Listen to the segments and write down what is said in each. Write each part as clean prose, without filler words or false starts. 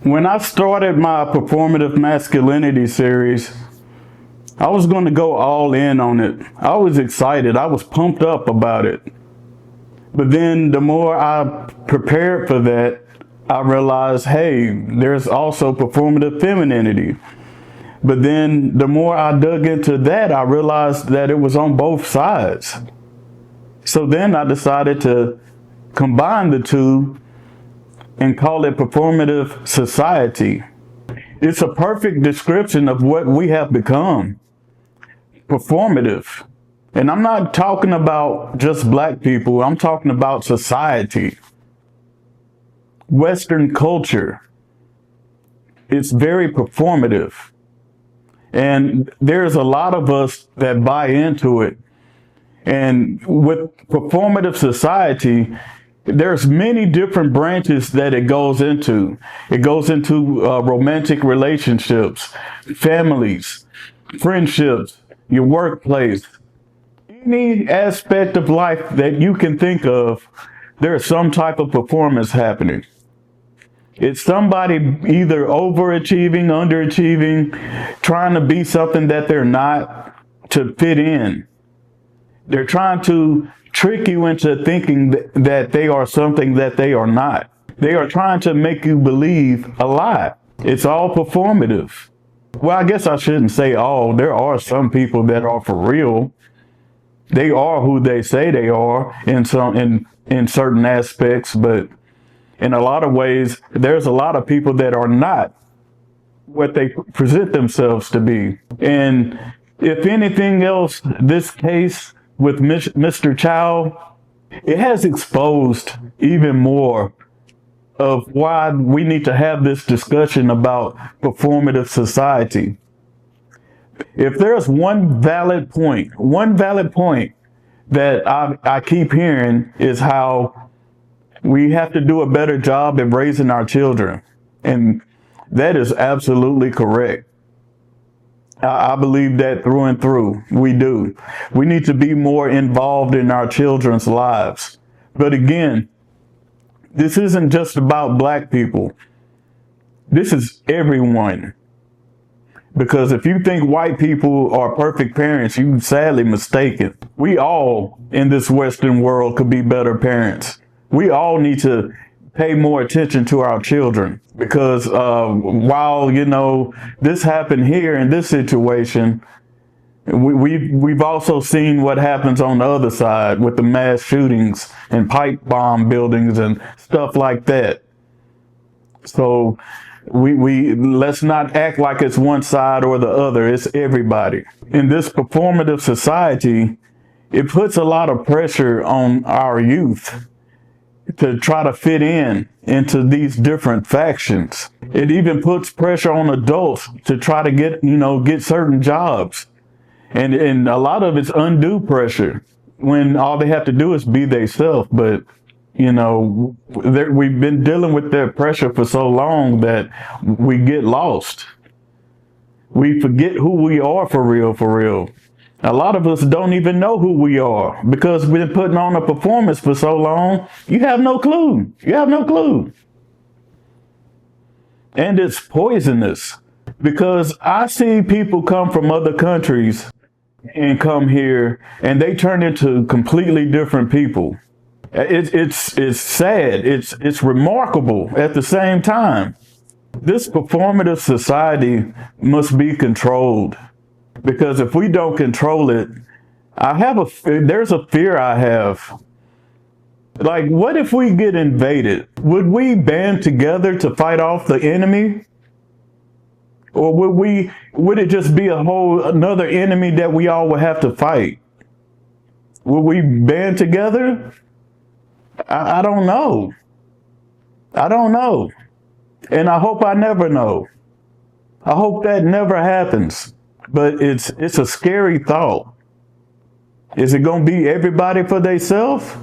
When I started my performative masculinity series, I was going to go all in on it. I was excited. I was pumped up about it. But then the more I prepared for that, I realized, hey, there's also performative femininity. But then the more I dug into that, I realized that it was on both sides. So then I decided to combine the two and call it Performative Society. It's a perfect description of what we have become. Performative. And I'm not talking about just black people, I'm talking about society. Western culture. It's very performative. And there's a lot of us that buy into it. And with Performative Society, there's many different branches that it goes into. It goes into romantic relationships, families, friendships, your workplace. Any aspect of life that you can think of, there's some type of performance happening. It's somebody either overachieving, underachieving, trying to be something that they're not to fit in. They're trying to trick you into thinking that they are something that they are not. They are trying to make you believe a lie. It's all performative. Well, I guess I shouldn't say all. There are some people that are for real. They are who they say they are in certain aspects, but in a lot of ways, there's a lot of people that are not what they present themselves to be. And if anything else, this case with Mr. Child, it has exposed even more of why we need to have this discussion about performative society. If there's one valid point that I keep hearing is how we have to do a better job at raising our children. And that is absolutely correct. I believe that through and through. We do. We need to be more involved in our children's lives. But again, this isn't just about black people. This is everyone. Because if you think white people are perfect parents, you're sadly mistaken. We all in this Western world could be better parents. We all need to pay more attention to our children, because while, this happened here in this situation, we've also seen what happens on the other side with the mass shootings and pipe bomb buildings and stuff like that. So we let's not act like it's one side or the other. It's everybody. In this performative society, it puts a lot of pressure on our youth to try to fit into these different factions. It even puts pressure on adults to try to get certain jobs. And a lot of it's undue pressure when all they have to do is be themselves. But, we've been dealing with that pressure for so long that we get lost. We forget who we are for real. A lot of us don't even know who we are because we've been putting on a performance for so long. You have no clue. And it's poisonous, because I see people come from other countries and come here and they turn into completely different people. It's sad. It's remarkable at the same time. This performative society must be controlled. Because if we don't control it, there's a fear I have. Like, what if we get invaded? Would we band together to fight off the enemy? Or would it just be another enemy that we all would have to fight? Will we band together? I don't know. And I hope I never know. I hope that never happens. But it's a scary thought. Is it going to be everybody for themselves?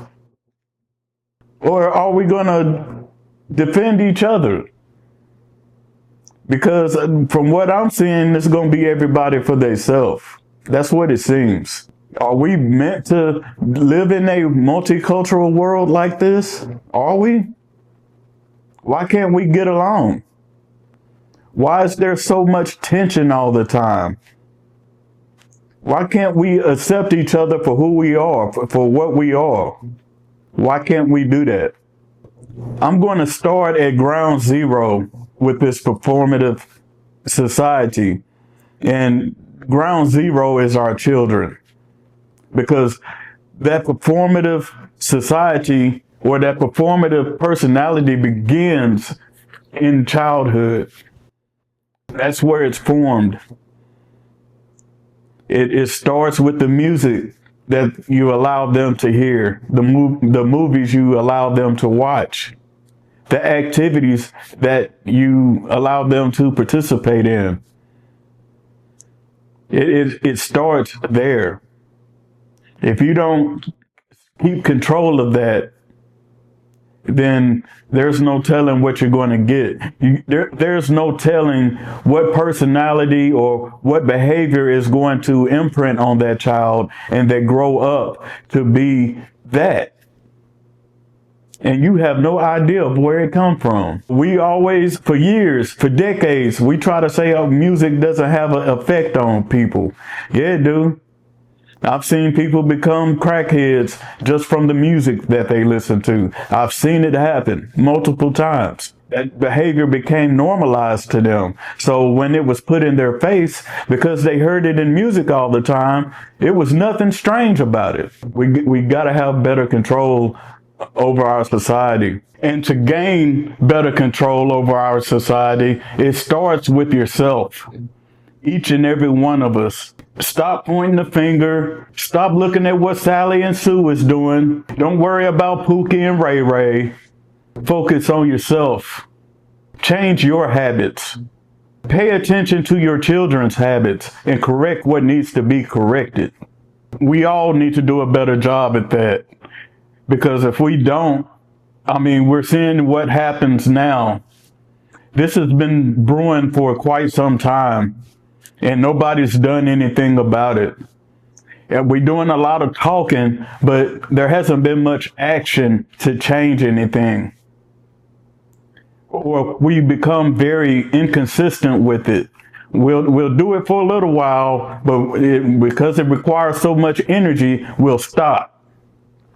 Or are we going to defend each other? Because from what I'm seeing, it's going to be everybody for themselves. That's what it seems. Are we meant to live in a multicultural world like this? Are we? Why can't we get along? Why is there so much tension all the time? Why can't we accept each other for who we are, for what we are? Why can't we do that? I'm going to start at ground zero with this performative society. And ground zero is our children. Because that performative society or that performative personality begins in childhood. That's where it's formed. It starts with the music that you allow them to hear, the movies you allow them to watch, the activities that you allow them to participate in. It starts there. If you don't keep control of that, then there's no telling what you're going to get. There's no telling what personality or what behavior is going to imprint on that child and they grow up to be that. And you have no idea of where it come from. We always, for years, for decades, we try to say, oh, music doesn't have an effect on people. Yeah, it do. I've seen people become crackheads just from the music that they listen to. I've seen it happen multiple times. That behavior became normalized to them. So when it was put in their face, because they heard it in music all the time, it was nothing strange about it. We got to have better control over our society. And to gain better control over our society, it starts with yourself. Each and every one of us. Stop pointing the finger. Stop looking at what Sally and Sue is doing. Don't worry about Pookie and Ray Ray. Focus on yourself. Change your habits. Pay attention to your children's habits and correct what needs to be corrected. We all need to do a better job at that. Because if we don't, we're seeing what happens now. This has been brewing for quite some time. And nobody's done anything about it. And we're doing a lot of talking, but there hasn't been much action to change anything. Or we become very inconsistent with it. We'll do it for a little while, but because it requires so much energy, we'll stop.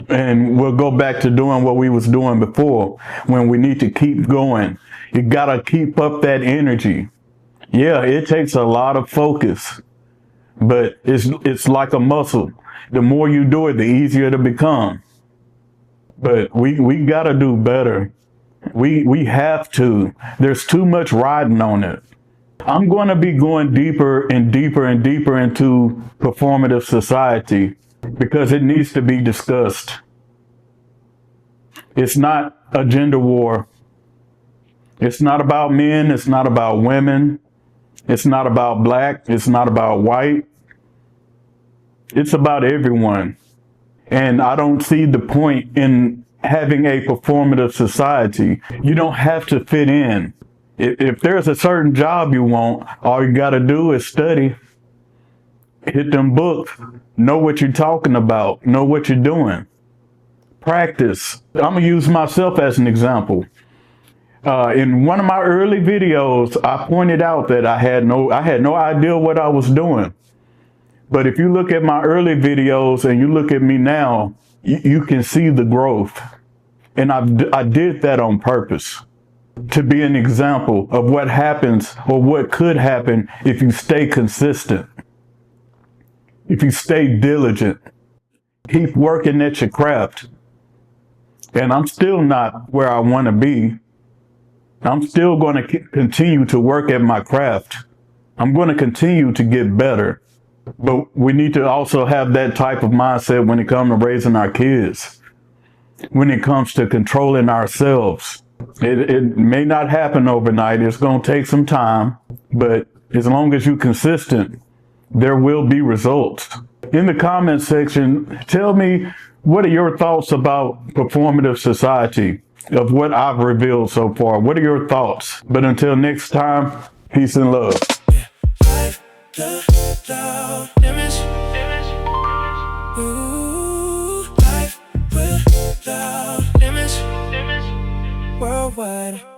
And we'll go back to doing what we was doing before when we need to keep going. You gotta keep up that energy. Yeah, it takes a lot of focus, but it's like a muscle. The more you do it, the easier to become. But we got to do better. We have to. There's too much riding on it. I'm going to be going deeper and deeper and deeper into performative society because it needs to be discussed. It's not a gender war. It's not about men. It's not about women. It's not about black. It's not about white. It's about everyone. And I don't see the point in having a performative society. You don't have to fit in. If there's a certain job you want, all you got to do is study. Hit them books. Know what you're talking about. Know what you're doing. Practice. I'm going to use myself as an example. In one of my early videos, I pointed out that I had no idea what I was doing. But if you look at my early videos and you look at me now, you can see the growth. And I did that on purpose to be an example of what happens or what could happen if you stay consistent, if you stay diligent, keep working at your craft. And I'm still not where I want to be. I'm still going to continue to work at my craft. I'm going to continue to get better. But we need to also have that type of mindset when it comes to raising our kids, when it comes to controlling ourselves. It may not happen overnight. It's going to take some time. But as long as you're consistent, there will be results. In the comment section, tell me, what are your thoughts about performative society? Of what I've revealed so far. What are your thoughts? But until next time, peace and love. Worldwide.